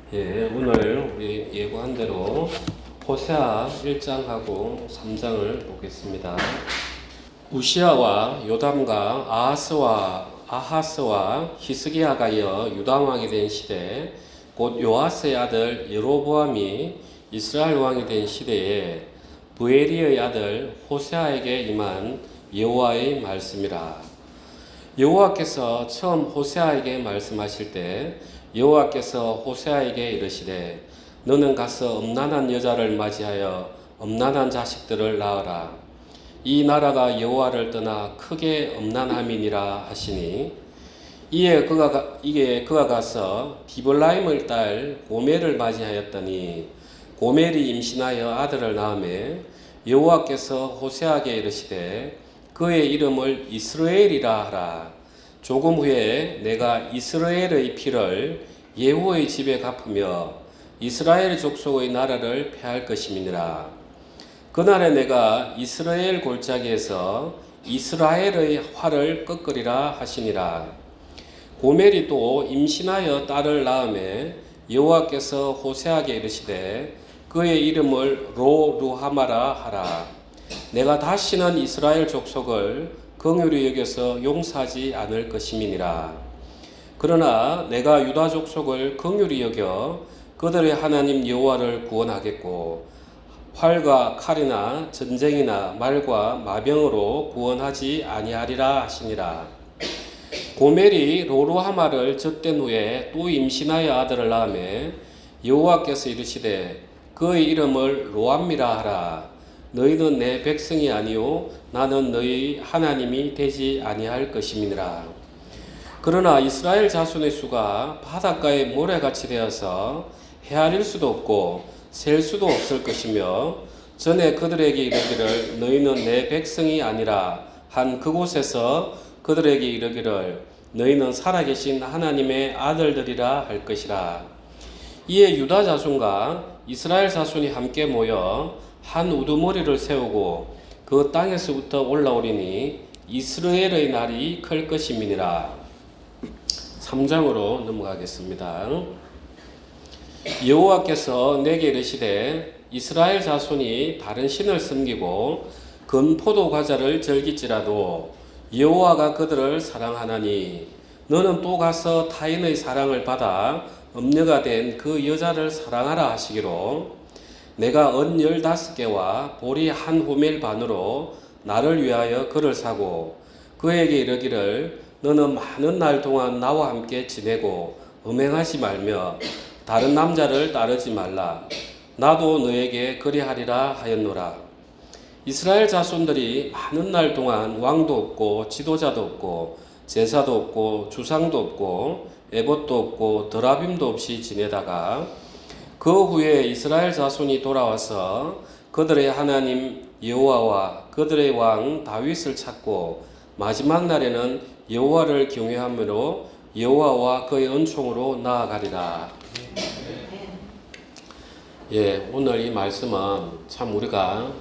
오늘 우리 예고한 대로 호세아 1장하고 3장을 보겠습니다. 우시아와 요담과 아하스와 히스기야가 이어 유다 왕이 된 시대, 곧 요아스의 아들 여로보암이 이스라엘 왕이 된 시대에 부에리의 아들 호세아에게 임한 여호와의 말씀이라. 여호와께서 처음 호세아에게 말씀하실 때 여호와께서 호세아에게 이르시되 너는 가서 음란한 여자를 맞이하여 음란한 자식들을 낳으라. 이 나라가 여호와를 떠나 크게 음란함이니라 하시니 이에 그가 가서 디블라임의 딸 고멜을 맞이하였더니 고멜이 임신하여 아들을 낳으매 여호와께서 호세아에게 이르시되 그의 이름을 이스라엘이라 하라. 조금 후에 내가 이스라엘의 피를 예후의 집에 갚으며 이스라엘 족속의 나라를 폐할 것임이니라. 그날에 내가 이스라엘 골짜기에서 이스라엘의 활을 꺾으리라 하시니라. 고멜이 또 임신하여 딸을 낳음에 여호와께서 호세아에게 이르시되 그의 이름을 로루하마라 하라. 내가 다시는 이스라엘 족속을 긍휼히 여겨서 용서하지 않을 것임이니라. 그러나 내가 유다 족속을 긍휼히 여겨 그들의 하나님 여호와를 구원하겠고 활과 칼이나 전쟁이나 말과 마병으로 구원하지 아니하리라 하시니라. 고멜이 로루하마를 젖된 후에 또 임신하여 아들을 낳으매 여호와께서 이르시되 그의 이름을 로암미라 하라. 너희는 내 백성이 아니요 나는 너희 하나님이 되지 아니할 것임이니라. 그러나 이스라엘 자손의 수가 바닷가의 모래같이 되어서 헤아릴 수도 없고 셀 수도 없을 것이며 전에 그들에게 이르기를 너희는 내 백성이 아니라 한 그곳에서 그들에게 이르기를 너희는 살아계신 하나님의 아들들이라 할 것이라. 이에 유다 자손과 이스라엘 자손이 함께 모여 한 우두머리를 세우고 그 땅에서부터 올라오리니 이스라엘의 날이 클 것임이니라. 3장으로 넘어가겠습니다. 여호와께서 내게 이르시되 이스라엘 자손이 다른 신을 섬기고 건포도 과자를 즐길지라도 여호와가 그들을 사랑하나니 너는 또 가서 타인의 사랑을 받아 음녀가 된 그 여자를 사랑하라 하시기로 내가 은 15개와 보리 한 호멜 반으로 나를 위하여 그를 사고 그에게 이르기를 너는 많은 날 동안 나와 함께 지내고 음행하지 말며 다른 남자를 따르지 말라. 나도 너에게 그리하리라 하였노라. 이스라엘 자손들이 많은 날 동안 왕도 없고 지도자도 없고 제사도 없고 주상도 없고 에봇도 없고 드라빔도 없이 지내다가 그 후에 이스라엘 자손이 돌아와서 그들의 하나님 여호와와 그들의 왕 다윗을 찾고 마지막 날에는 여호와를 경외함으로 여호와와 그의 은총으로 나아가리라. 오늘 이 말씀은 참 우리가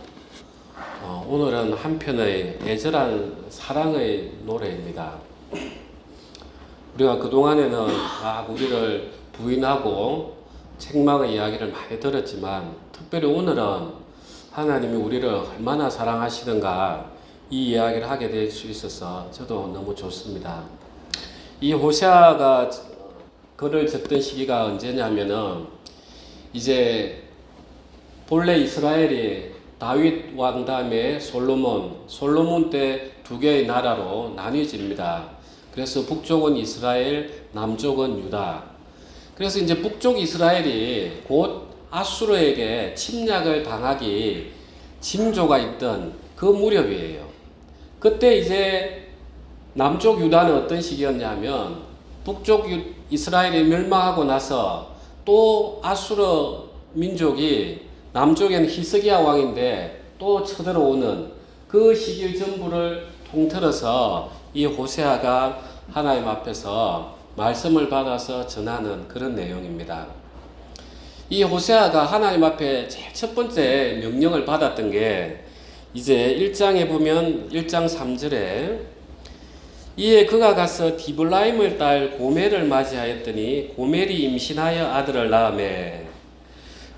오늘은 한편의 애절한 사랑의 노래입니다. 우리가 그동안에는 우리를 부인하고 책망의 이야기를 많이 들었지만 특별히 오늘은 하나님이 우리를 얼마나 사랑하시는가 이 이야기를 하게 될 수 있어서 저도 너무 좋습니다. 이 호세아가 글을 적던 시기가 언제냐면은 이제 본래 이스라엘이 다윗 왕 다음에 솔로몬 때 두 개의 나라로 나뉘어집니다. 그래서 북쪽은 이스라엘, 남쪽은 유다. 그래서 이제 북쪽 이스라엘이 곧 아수르에게 침략을 당하기 징조가 있던 그 무렵이에요. 그때 이제 남쪽 유다는 어떤 시기였냐면 북쪽 이스라엘이 멸망하고 나서 또 아수르 민족이 남쪽에는 히스기야 왕인데 또 쳐들어오는 그 시기를 전부를 통틀어서 이 호세아가 하나님 앞에서 말씀을 받아서 전하는 그런 내용입니다. 이 호세아가 하나님 앞에 제일 첫 번째 명령을 받았던 게 이제 1장에 보면 1장 3절에 이에 그가 가서 디블라임의 딸 고멜을 맞이하였더니 고멜이 임신하여 아들을 낳으매.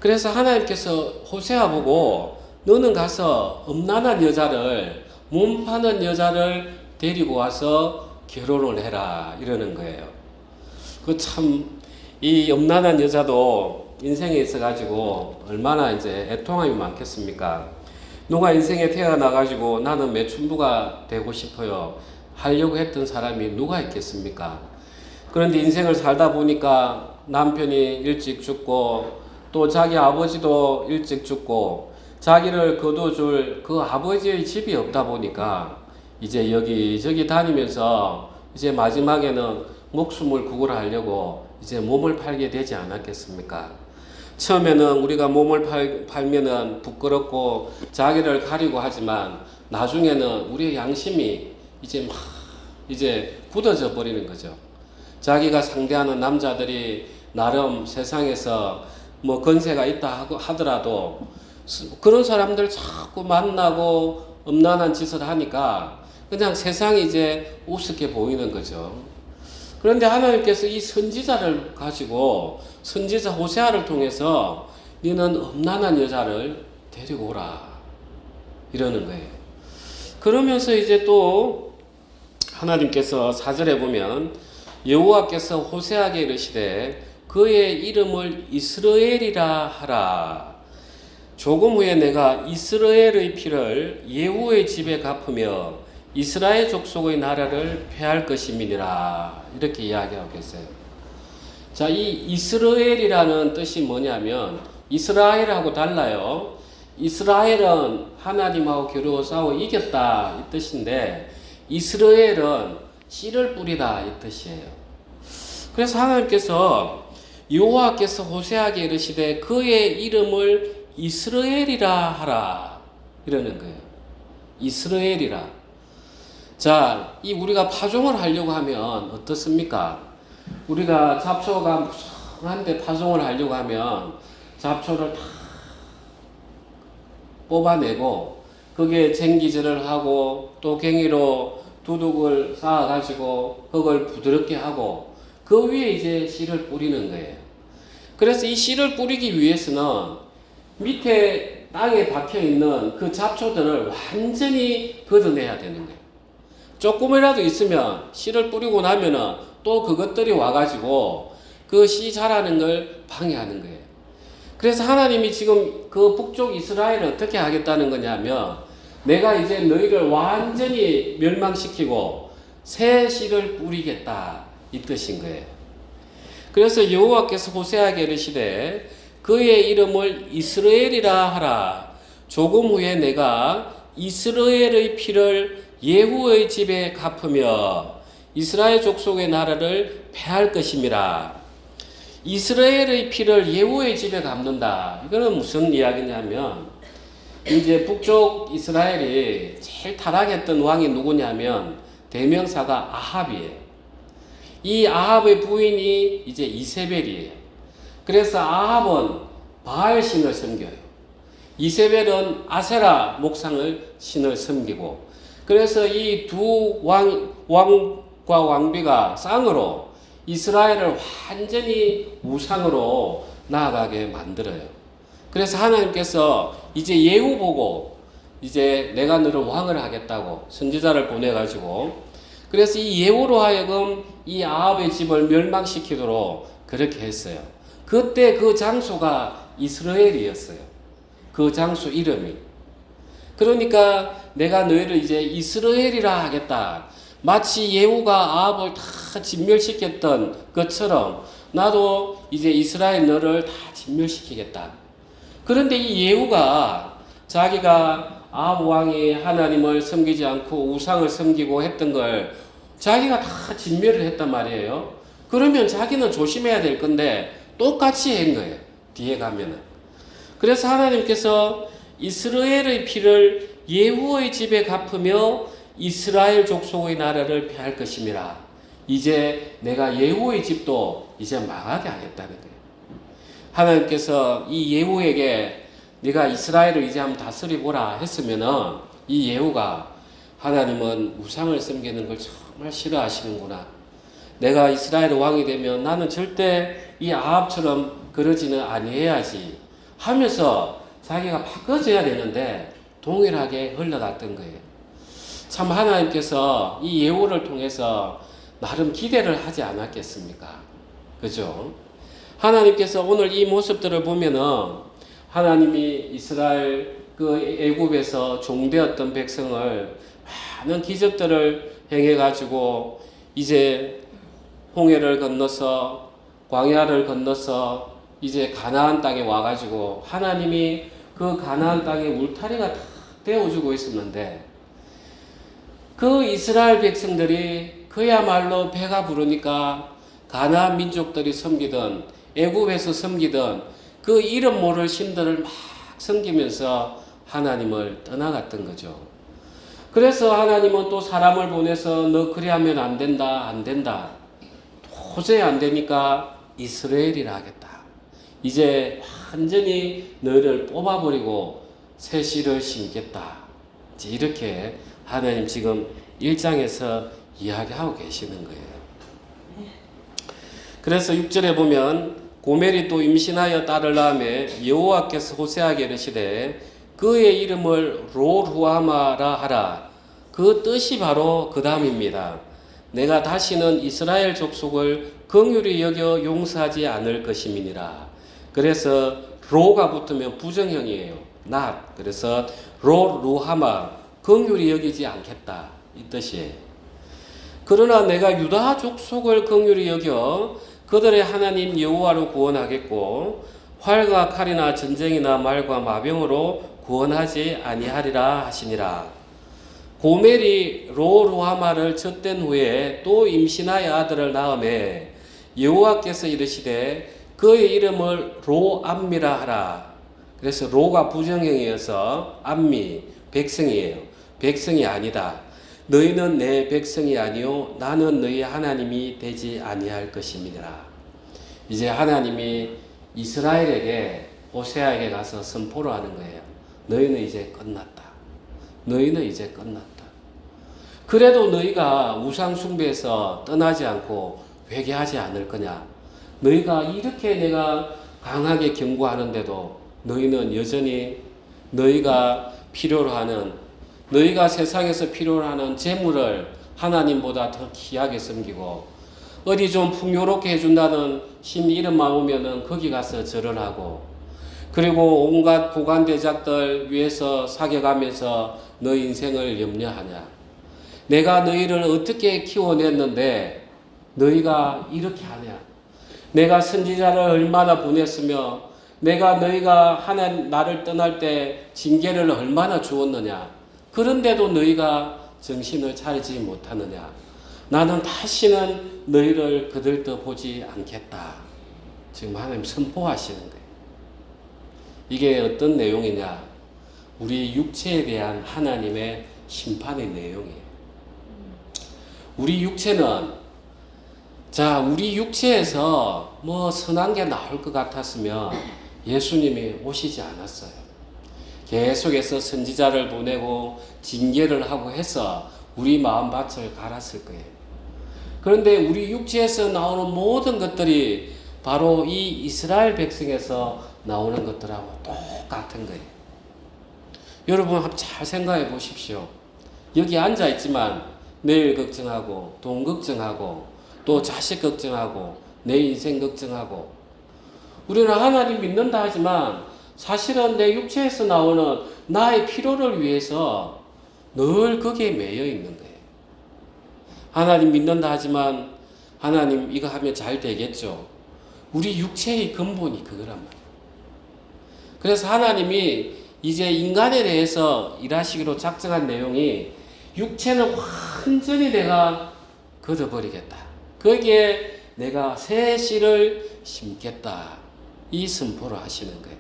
그래서 하나님께서 호세아 보고 너는 가서 음란한 여자를, 몸 파는 여자를 데리고 와서 결혼을 해라 이러는 거예요. 그 참 이 음란한 여자도 인생에 있어가지고 얼마나 이제 애통함이 많겠습니까? 누가 인생에 태어나가지고 나는 매춘부가 되고 싶어요 하려고 했던 사람이 누가 있겠습니까? 그런데 인생을 살다 보니까 남편이 일찍 죽고 또 자기 아버지도 일찍 죽고 자기를 거둬줄 그 아버지의 집이 없다 보니까 이제 여기저기 다니면서 이제 마지막에는 목숨을 구걸하려고 이제 몸을 팔게 되지 않았겠습니까? 처음에는 우리가 몸을 팔면은 부끄럽고 자기를 가리고 하지만 나중에는 우리의 양심이 이제 굳어져 버리는 거죠. 자기가 상대하는 남자들이 나름 세상에서 뭐 건세가 있다 하더라도 그런 사람들 자꾸 만나고 음란한 짓을 하니까 그냥 세상이 이제 우습게 보이는 거죠. 그런데 하나님께서 이 선지자를 가지고 선지자 호세아를 통해서 너는 음란한 여자를 데리고 오라 이러는 거예요. 그러면서 이제 또 하나님께서 4절에 보면 여호와께서 호세아에게 이르시되 그의 이름을 이스라엘이라 하라. 조금 후에 내가 이스라엘의 피를 예후의 집에 갚으며 이스라엘 족속의 나라를 폐할 것임이니라. 이렇게 이야기하고 계세요. 자, 이 이스라엘이라는 뜻이 뭐냐면 이스라엘하고 달라요. 이스라엘은 하나님하고 겨루어 싸워 이겼다 이 뜻인데 이스라엘은 씨를 뿌리다 이 뜻이에요. 그래서 하나님께서 여호와께서 호세아에게 이르시되 그의 이름을 이스라엘이라 하라 이러는 거예요. 이스라엘이라. 자, 이 우리가 파종을 하려고 하면 어떻습니까? 우리가 잡초가 무성한데 파종을 하려고 하면 잡초를 다 뽑아내고 거기에 쟁기질을 하고 또 갱이로 두둑을 쌓아가지고 흙을 부드럽게 하고 그 위에 이제 씨를 뿌리는 거예요. 그래서 이 씨를 뿌리기 위해서는 밑에 땅에 박혀있는 그 잡초들을 완전히 걷어내야 되는 거예요. 조금이라도 있으면 씨를 뿌리고 나면은 또 그것들이 와가지고 그 씨 자라는 걸 방해하는 거예요. 그래서 하나님이 지금 그 북쪽 이스라엘을 어떻게 하겠다는 거냐면 내가 이제 너희를 완전히 멸망시키고 새 씨를 뿌리겠다 이 뜻인 거예요. 그래서 여호와께서 호세아에게 이르시되 그의 이름을 이스라엘이라 하라. 조금 후에 내가 이스라엘의 피를 예후의 집에 갚으며 이스라엘 족속의 나라를 폐할 것임이라. 이스라엘의 피를 예후의 집에 갚는다. 이거는 무슨 이야기냐면 이제 북쪽 이스라엘이 제일 타락했던 왕이 누구냐면 대명사가 아합이에요. 이 아합의 부인이 이제 이세벨이에요. 그래서 아합은 바알 신을 섬겨요. 이세벨은 아세라 목상을 신을 섬기고 그래서 이 두 왕과 왕비가 쌍으로 이스라엘을 완전히 우상으로 나아가게 만들어요. 그래서 하나님께서 이제 예후 보고 이제 내가 너를 왕을 하겠다고 선지자를 보내가지고 그래서 이 예후로 하여금 이 아합의 집을 멸망시키도록 그렇게 했어요. 그때 그 장소가 이스라엘이었어요. 그 장소 이름이. 그러니까 내가 너희를 이제 이스라엘이라 하겠다. 마치 예후가 아합을 다 진멸시켰던 것처럼 나도 이제 이스라엘 너를 다 진멸시키겠다. 그런데 이 예후가 자기가 아합 왕이 하나님을 섬기지 않고 우상을 섬기고 했던 걸 자기가 다 진멸을 했단 말이에요. 그러면 자기는 조심해야 될 건데 똑같이 한 거예요. 뒤에 가면은. 그래서 하나님께서 이스라엘의 피를 예후의 집에 갚으며 이스라엘 족속의 나라를 폐할 것임이라. 이제 내가 예후의 집도 이제 망하게 하겠다는 거예요. 하나님께서 이 예후에게 네가 이스라엘을 이제 한번 다스려 보라 했으면은 이 예후가 하나님은 우상을 섬기는 걸 정말 싫어하시는구나. 내가 이스라엘 왕이 되면 나는 절대 이 아합처럼 그러지는 아니해야지 하면서 자기가 바꿔줘야 되는데 동일하게 흘러갔던 거예요. 참 하나님께서 이 예후를 통해서 나름 기대를 하지 않았겠습니까? 그죠? 하나님께서 오늘 이 모습들을 보면은 하나님이 이스라엘 그 애굽에서 종되었던 백성을 많은 기적들을 행해가지고 이제 홍해를 건너서 광야를 건너서 이제 가나안 땅에 와가지고 하나님이 그 가나안 땅에 울타리가 다 떼어주고 있었는데 그 이스라엘 백성들이 그야말로 배가 부르니까 가나안 민족들이 섬기던 애굽에서 섬기던 그 이름 모를 신들을 막 섬기면서 하나님을 떠나갔던 거죠. 그래서 하나님은 또 사람을 보내서 너 그리하면 안 된다, 안 된다. 도저히 안 되니까 이스라엘이라 하겠다. 이제 완전히 너희를 뽑아버리고 새 씨를 심겠다. 이제 이렇게 하나님 지금 1장에서 이야기하고 계시는 거예요. 그래서 6절에 보면 고멜이 또 임신하여 딸을 낳으며 여호와께서 호세아에게 이르시되 그의 이름을 롯루아마라 하라. 그 뜻이 바로 그 다음입니다. 내가 다시는 이스라엘 족속을 긍휼히 여겨 용서하지 않을 것임이니라. 그래서 로가 붙으면 부정형이에요. not. 그래서 롯루아마 긍휼히 여기지 않겠다 이 뜻이에요. 그러나 내가 유다 족속을 긍휼히 여겨 그들의 하나님 여호와로 구원하겠고 활과 칼이나 전쟁이나 말과 마병으로 구원하지 아니하리라 하시니라. 고멜이 롯루아마를 젖된 후에 또 임신하여 아들을 낳음에 여호와께서 이르시되 그의 이름을 로암미라 하라. 그래서 로가 부정형이어서 암미 백성이에요. 백성이 아니다. 너희는 내 백성이 아니요 나는 너희 하나님이 되지 아니할 것임이니라. 이제 하나님이 이스라엘에게 호세아에게 가서 선포를 하는 거예요. 너희는 이제 끝났다. 너희는 이제 끝났다. 그래도 너희가 우상 숭배에서 떠나지 않고 회개하지 않을 거냐? 너희가 이렇게 내가 강하게 경고하는데도 너희는 여전히 너희가 필요로 하는 너희가 세상에서 필요로 하는 재물을 하나님보다 더 귀하게 섬기고 어디 좀 풍요롭게 해준다는 신 이름만 오면은 거기 가서 절을 하고 그리고 온갖 고관대작들 위해서 사겨가면서 너 인생을 염려하냐. 내가 너희를 어떻게 키워냈는데 너희가 이렇게 하냐. 내가 선지자를 얼마나 보냈으며 내가 너희가 하나님 나를 떠날 때 징계를 얼마나 주었느냐. 그런데도 너희가 정신을 차리지 못하느냐. 나는 다시는 너희를 그들도 보지 않겠다. 지금 하나님 선포하시는 거예요. 이게 어떤 내용이냐. 우리 육체에 대한 하나님의 심판의 내용이에요. 우리 육체는 우리 육체에서 뭐 선한 게 나올 것 같았으면 예수님이 오시지 않았어요. 계속해서 선지자를 보내고 징계를 하고 해서 우리 마음밭을 갈았을 거예요. 그런데 우리 육체에서 나오는 모든 것들이 바로 이 이스라엘 백성에서 나오는 것들하고 똑같은 거예요. 여러분 한번 잘 생각해 보십시오. 여기 앉아 있지만 내일 걱정하고 돈 걱정하고 또 자식 걱정하고 내 인생 걱정하고 우리는 하나님 믿는다 하지만 사실은 내 육체에서 나오는 나의 필요를 위해서 늘 거기에 매여 있는 거예요. 하나님 믿는다 하지만 하나님 이거 하면 잘 되겠죠. 우리 육체의 근본이 그거란 말이에요. 그래서 하나님이 이제 인간에 대해서 일하시기로 작정한 내용이 육체는 완전히 내가 걷어버리겠다. 거기에 내가 새 씨를 심겠다. 이 선포를 하시는 거예요.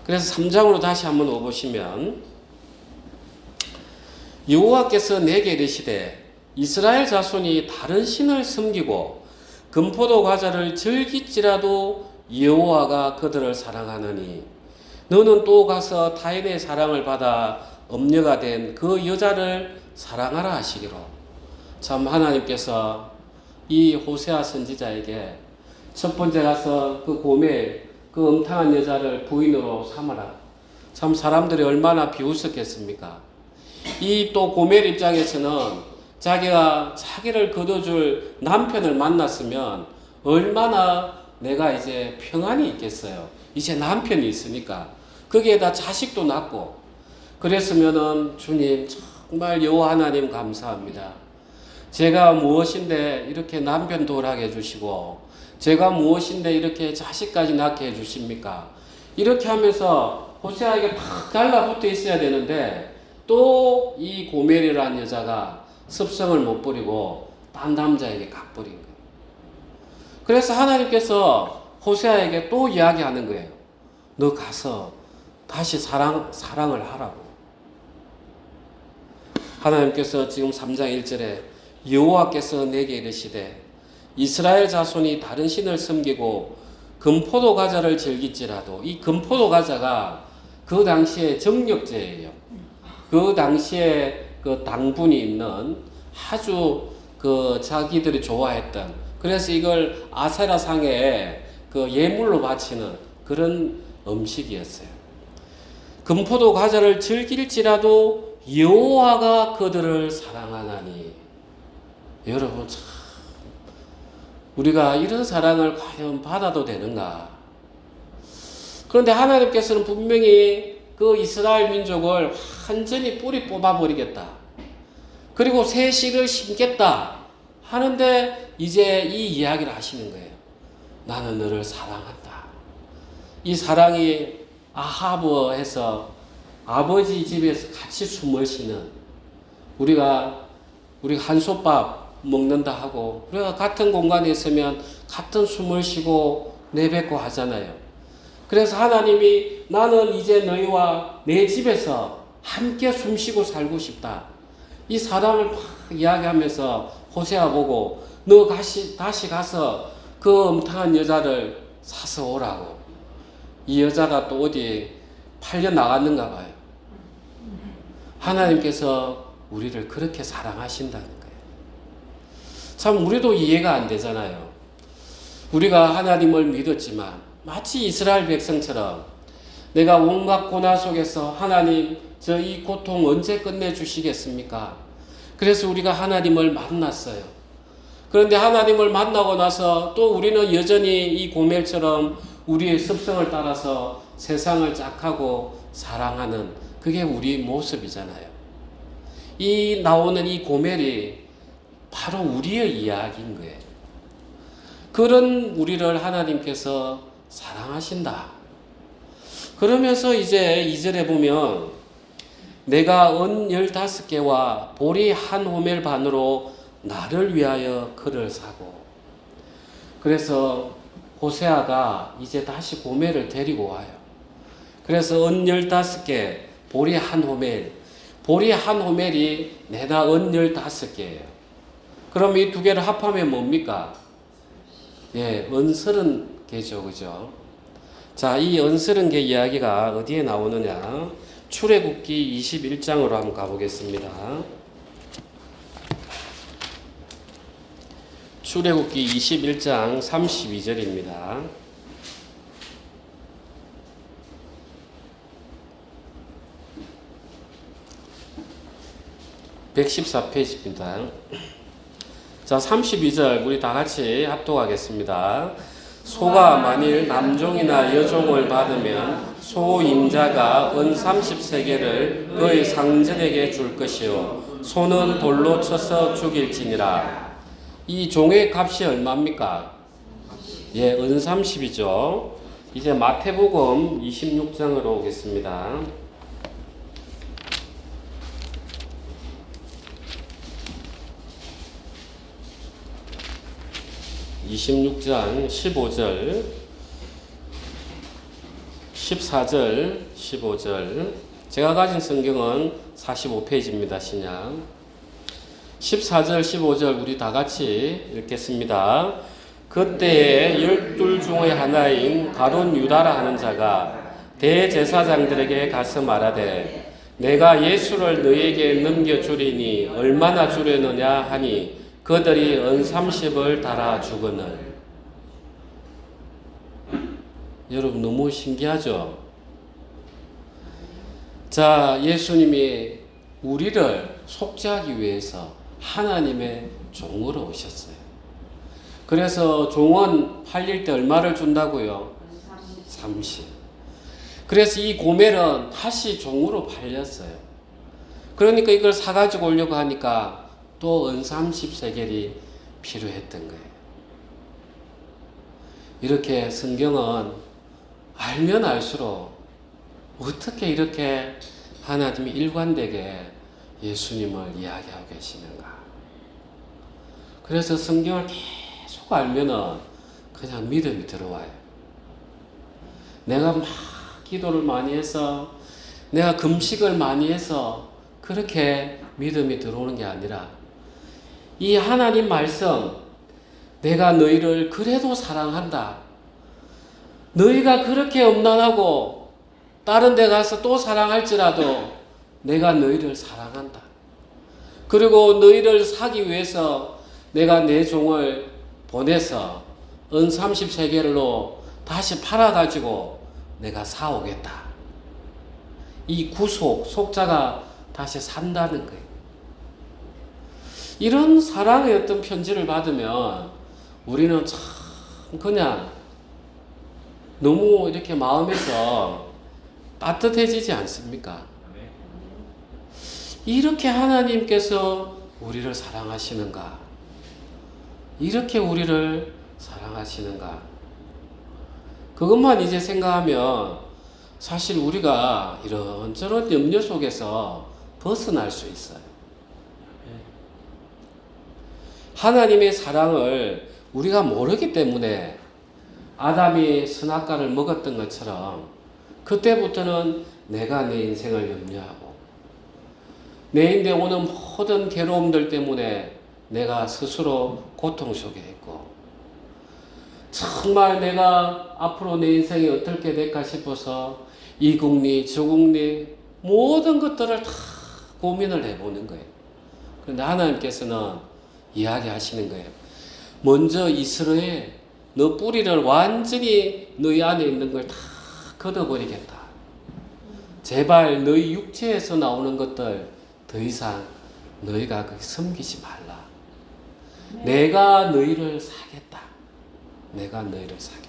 그래서 3장으로 다시 한번 오보시면 여호와께서 내게 이르시되 이스라엘 자손이 다른 신을 섬기고 금포도 과자를 즐길지라도 여호와가 그들을 사랑하느니 너는 또 가서 타인의 사랑을 받아 엄녀가 된 그 여자를 사랑하라 하시기로. 참 하나님께서 이 호세아 선지자에게 첫 번째 가서 그 고멜, 그 음탕한 여자를 부인으로 삼아라. 참 사람들이 얼마나 비웃었겠습니까? 이 또 고멜 입장에서는 자기가 자기를 거둬줄 남편을 만났으면 얼마나 내가 이제 평안이 있겠어요. 이제 남편이 있으니까. 거기에다 자식도 낳고. 그랬으면은 주님 정말 여호와 하나님 감사합니다. 제가 무엇인데 이렇게 남편 돌아게 해주시고 제가 무엇인데 이렇게 자식까지 낳게 해주십니까? 이렇게 하면서 호세아에게 팍 달라붙어 있어야 되는데 또 이 고멜이라는 여자가 습성을 못 버리고 딴 남자에게 가버린 거예요. 그래서 하나님께서 호세아에게 또 이야기하는 거예요. 너 가서 다시 사랑을 하라고. 하나님께서 지금 3장 1절에 여호와께서 내게 이르시되 이스라엘 자손이 다른 신을 섬기고 금포도 과자를 즐길지라도, 이 금포도 과자가 그 당시에 정력제예요. 그 당시에 그 당분이 있는 아주 그 자기들이 좋아했던, 그래서 이걸 아세라 상에 그 예물로 바치는 그런 음식이었어요. 금포도 과자를 즐길지라도 여호와가 그들을 사랑하나니. 여러분 참 우리가 이런 사랑을 과연 받아도 되는가? 그런데 하나님께서는 분명히 그 이스라엘 민족을 완전히 뿌리 뽑아버리겠다. 그리고 새 씨를 심겠다. 하는데 이제 이 이야기를 하시는 거예요. 나는 너를 사랑한다. 이 사랑이 아하브에서 아버지 집에서 같이 숨을 쉬는, 우리가 한솥밥 먹는다 하고 우리가 같은 공간에 있으면 같은 숨을 쉬고 내뱉고 하잖아요. 그래서 하나님이 나는 이제 너희와 내 집에서 함께 숨쉬고 살고 싶다. 이 사랑을 막 이야기하면서 호세아 보고 너 다시 가서 그 음탕한 여자를 사서 오라고. 이 여자가 또 어디 팔려 나갔는가 봐요. 하나님께서 우리를 그렇게 사랑하신다는 거예요. 참 우리도 이해가 안 되잖아요. 우리가 하나님을 믿었지만 마치 이스라엘 백성처럼 내가 온갖 고난 속에서 하나님 저 이 고통 언제 끝내주시겠습니까? 그래서 우리가 하나님을 만났어요. 그런데 하나님을 만나고 나서 또 우리는 여전히 이 고멜처럼 우리의 습성을 따라서 세상을 짝하고 사랑하는, 그게 우리 모습이잖아요. 이 나오는 이 고멜이 바로 우리의 이야기인 거예요. 그런 우리를 하나님께서 사랑하신다. 그러면서 이제 2절에 보면 내가 은 15개와 보리 한 호멜 반으로 나를 위하여 그를 사고. 그래서 호세아가 이제 다시 고멜을 데리고 와요. 그래서 은 15개, 보리 한 호멜. 보리 한 호멜이 내다 은 15개예요. 그럼 이 두 개를 합하면 뭡니까? 예, 은 30개죠. 그죠? 자, 이 은 30개 이야기가 어디에 나오느냐? 출애굽기 21장으로 한번 가보겠습니다. 출애굽기 21장 32절입니다. 114페이지입니다. 자, 32절 우리 다 같이 합독하겠습니다. 소가 만일 남종이나 여종을 받으면 소 임자가 은 30세겔을 그의 상전에게 줄 것이요 소는 돌로 쳐서 죽일지니라. 이 종의 값이 얼마입니까? 예, 은 30이죠. 이제 마태복음 26장으로 오겠습니다. 26장 15절, 14절, 15절. 제가 가진 성경은 45페이지입니다. 신약. 14절, 15절 우리 다 같이 읽겠습니다. 그때에 12 중의 하나인 가룟 유다라 하는 자가 대제사장들에게 가서 말하되 내가 예수를 너에게 넘겨주리니 얼마나 주려느냐 하니 그들이 은 30을 달아 주거늘. 여러분 너무 신기하죠? 자, 예수님이 우리를 속죄하기 위해서 하나님의 종으로 오셨어요. 그래서 종은 팔릴 때 얼마를 준다고요? 30. 그래서 이 고멜은 다시 종으로 팔렸어요. 그러니까 이걸 사가지고 오려고 하니까 또 은 30세겔이 필요했던 거예요. 이렇게 성경은 알면 알수록 어떻게 이렇게 하나님이 일관되게 예수님을 이야기하고 계시는가. 그래서 성경을 계속 알면은 그냥 믿음이 들어와요. 내가 막 기도를 많이 해서, 내가 금식을 많이 해서 그렇게 믿음이 들어오는 게 아니라 이 하나님 말씀, 내가 너희를 그래도 사랑한다. 너희가 그렇게 엄난하고 다른 데 가서 또 사랑할지라도 내가 너희를 사랑한다. 그리고 너희를 사기 위해서 내가 내 종을 보내서 은 30세겔로 다시 팔아가지고 내가 사오겠다. 이 구속, 속자가 다시 산다는 거예요. 이런 사랑의 어떤 편지를 받으면 우리는 참 그냥 너무 이렇게 마음에서 따뜻해지지 않습니까? 이렇게 하나님께서 우리를 사랑하시는가? 이렇게 우리를 사랑하시는가? 그것만 이제 생각하면 사실 우리가 이런저런 염려 속에서 벗어날 수 있어요. 하나님의 사랑을 우리가 모르기 때문에 아담이 선악과를 먹었던 것처럼 그때부터는 내가 내 인생을 염려하고 내 인생에 오는 모든 괴로움들 때문에 내가 스스로 고통 속에 있고 정말 내가 앞으로 내 인생이 어떻게 될까 싶어서 이 국리 저 국리 모든 것들을 다 고민을 해보는 거예요. 그런데 하나님께서는 이야기하시는 거예요. 먼저 이스라엘, 너 뿌리를 완전히 너희 안에 있는 걸 다 걷어버리겠다. 제발 너희 육체에서 나오는 것들 더 이상 너희가 섬기지 말라. 내가 너희를 사겠다. 내가 너희를 사겠다.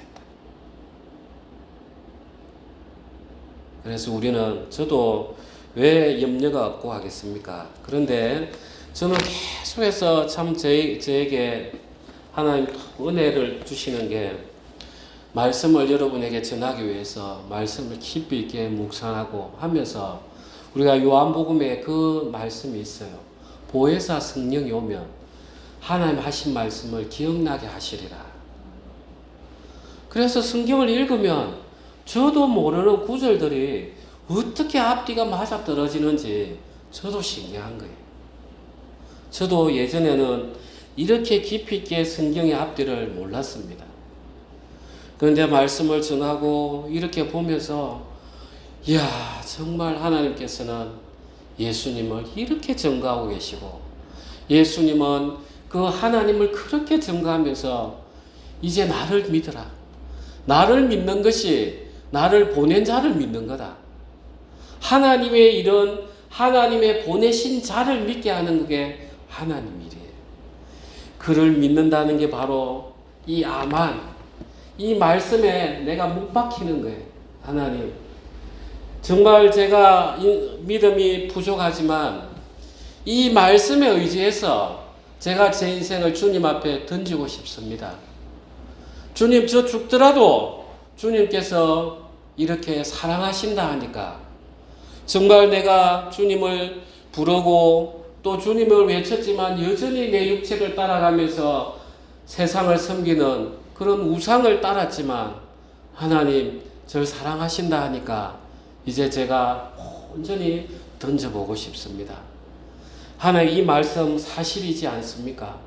그래서 우리는, 저도 왜 염려가 없고 하겠습니까? 그런데 저는 계속해서 참 저에게 하나님 은혜를 주시는 게, 말씀을 여러분에게 전하기 위해서 말씀을 깊이 있게 묵상하고 하면서 우리가 요한복음에 그 말씀이 있어요. 보혜사 성령이 오면 하나님 하신 말씀을 기억나게 하시리라. 그래서 성경을 읽으면 저도 모르는 구절들이 어떻게 앞뒤가 맞아 떨어지는지 저도 신기한 거예요. 저도 예전에는 이렇게 깊이 있게 성경의 앞뒤를 몰랐습니다. 그런데 말씀을 전하고 이렇게 보면서, 이야, 정말 하나님께서는 예수님을 이렇게 증거하고 계시고, 예수님은 그 하나님을 그렇게 증거하면서 이제 나를 믿어라. 나를 믿는 것이 나를 보낸 자를 믿는 거다. 하나님의 이런 하나님의 보내신 자를 믿게 하는 게 하나님 일이에요. 그를 믿는다는 게 바로 이 아만, 이 말씀에 내가 못 박히는 거예요. 하나님, 정말 제가 믿음이 부족하지만 이 말씀에 의지해서 제가 제 인생을 주님 앞에 던지고 싶습니다. 주님, 저 죽더라도 주님께서 이렇게 사랑하신다 하니까 정말 내가 주님을 부르고 또 주님을 외쳤지만 여전히 내 육체를 따라가면서 세상을 섬기는 그런 우상을 따랐지만 하나님 저를 사랑하신다 하니까 이제 제가 온전히 던져보고 싶습니다. 하나님, 이 말씀 사실이지 않습니까?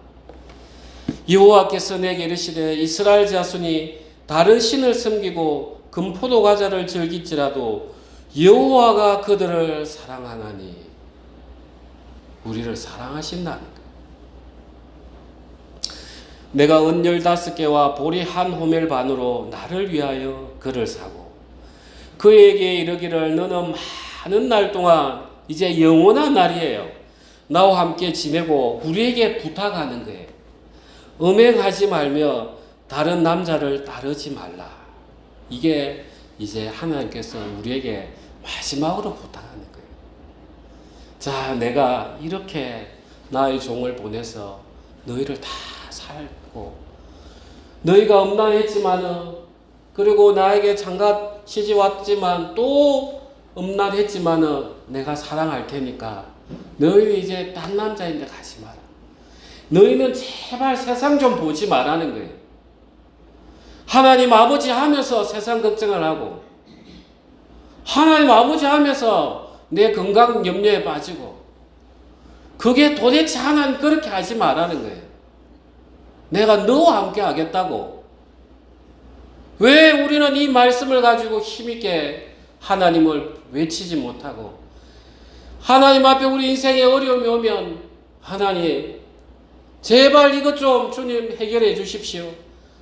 여호와께서 내게 이르시되 이스라엘 자손이 다른 신을 섬기고 금포도 과자를 즐길지라도 여호와가 그들을 사랑하나니 우리를 사랑하신다는 거예요. 내가 은 15개와 보리 1호멜 반으로 나를 위하여 그를 사고 그에게 이르기를 너는 많은 날 동안 이제 영원한 날이에요. 나와 함께 지내고 우리에게 부탁하는 거예요. 음행하지 말며 다른 남자를 따르지 말라. 이게 이제 하나님께서 우리에게 마지막으로 부탁하는 거예요. 자, 내가 이렇게 나의 종을 보내서 너희를 다 살고 너희가 음란했지만은 그리고 나에게 장가 시집 왔지만 또 음란했지만은 내가 사랑할 테니까 너희 이제 딴 남자인데 가지 마라. 너희는 제발 세상 좀 보지 말라는 거예요. 하나님 아버지 하면서 세상 걱정을 하고 하나님 아버지 하면서 내 건강 염려에 빠지고 그게 도대체 하나님 그렇게 하지 말라는 거예요. 내가 너와 함께 하겠다고. 왜 우리는 이 말씀을 가지고 힘있게 하나님을 외치지 못하고 하나님 앞에 우리 인생에 어려움이 오면 하나님 제발 이것 좀 주님 해결해 주십시오.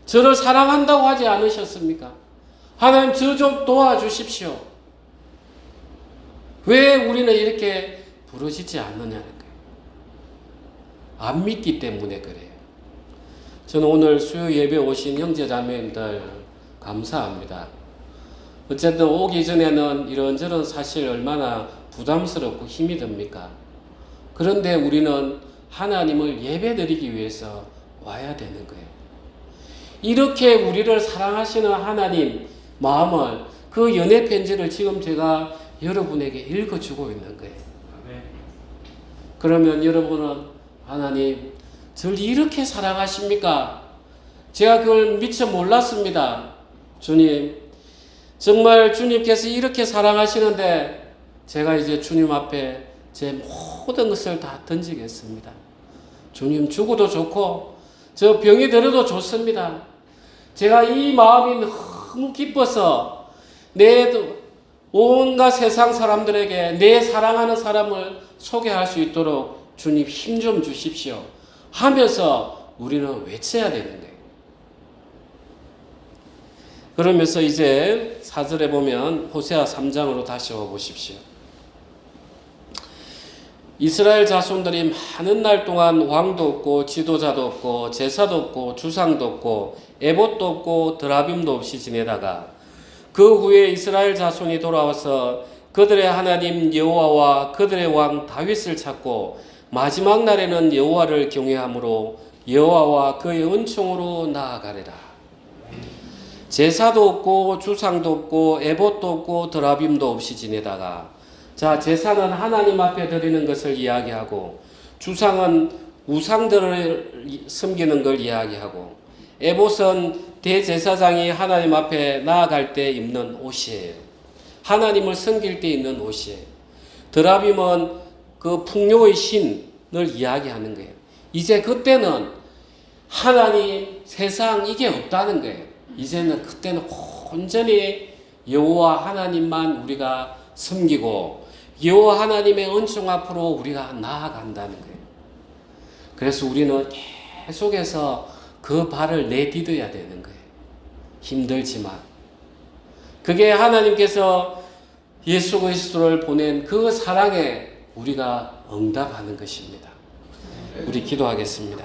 저를 사랑한다고 하지 않으셨습니까? 하나님 저 좀 도와주십시오. 왜 우리는 이렇게 부르짖지 않느냐는 거예요. 안 믿기 때문에 그래요. 저는 오늘 수요 예배 오신 형제자매님들 감사합니다. 어쨌든 오기 전에는 이런저런 사실 얼마나 부담스럽고 힘이 듭니까? 그런데 우리는 하나님을 예배드리기 위해서 와야 되는 거예요. 이렇게 우리를 사랑하시는 하나님 마음을 그 연애 편지를 지금 제가 여러분에게 읽어주고 있는 거예요. 그러면 여러분은 하나님 저를 이렇게 사랑하십니까? 제가 그걸 미처 몰랐습니다. 주님 정말 주님께서 이렇게 사랑하시는데 제가 이제 주님 앞에 제 모든 것을 다 던지겠습니다. 주님 죽어도 좋고 저 병이 들어도 좋습니다. 제가 이 마음이 너무 기뻐서 내 온갖 세상 사람들에게 내 사랑하는 사람을 소개할 수 있도록 주님 힘 좀 주십시오 하면서 우리는 외쳐야 되는 거예요. 그러면서 이제 4절에 보면 호세아 3장으로 다시 와보십시오. 이스라엘 자손들이 많은 날 동안 왕도 없고 지도자도 없고 제사도 없고 주상도 없고 에봇도 없고 드라빔도 없이 지내다가 그 후에 이스라엘 자손이 돌아와서 그들의 하나님 여호와와 그들의 왕 다윗을 찾고 마지막 날에는 여호와를 경외함으로 여호와와 그의 은총으로 나아가리라. 제사도 없고 주상도 없고 에봇도 없고 드라빔도 없이 지내다가 자, 제사는 하나님 앞에 드리는 것을 이야기하고 주상은 우상들을 섬기는 걸 이야기하고 에봇은 대제사장이 하나님 앞에 나아갈 때 입는 옷이에요. 하나님을 섬길 때 입는 옷이에요. 드라빔은 그 풍요의 신을 이야기하는 거예요. 이제 그때는 하나님, 세상 이게 없다는 거예요. 이제는 그때는 온전히 여호와 하나님만 우리가 섬기고 여호와 하나님의 은총 앞으로 우리가 나아간다는 거예요. 그래서 우리는 계속해서 그 발을 내디뎌야 되는 거예요. 힘들지만 그게 하나님께서 예수 그리스도를 보낸 그 사랑에 우리가 응답하는 것입니다. 우리 기도하겠습니다.